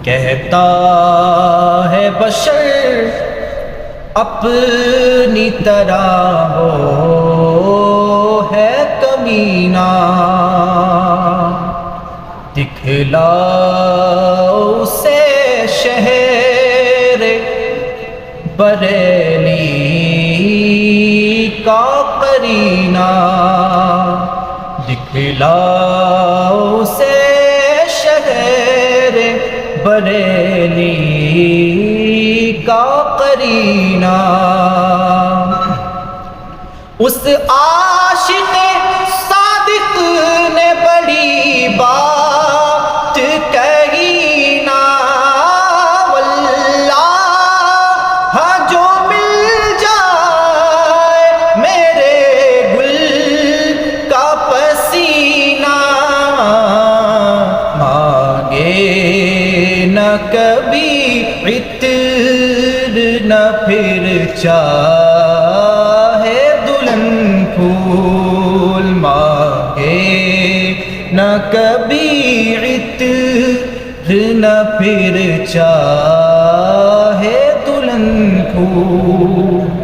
کہتا ہے بشر اپنی طرح وہ ہے کمینہ، دکھلاؤ اسے شہر بریلی کا قرینہ، دکھلاؤ اسے شہر بریلی کا قرینہ۔ اس عاشق صادق نے بڑی بات کہی نا، واللہ جو مل جائے میرے گل کا پسینہ، مانگے نہ کبھی عطر نہ پھر چاہے دلہن پھول، مانگے نہ کبھی عطر نہ پھر چاہے دلہن پھول۔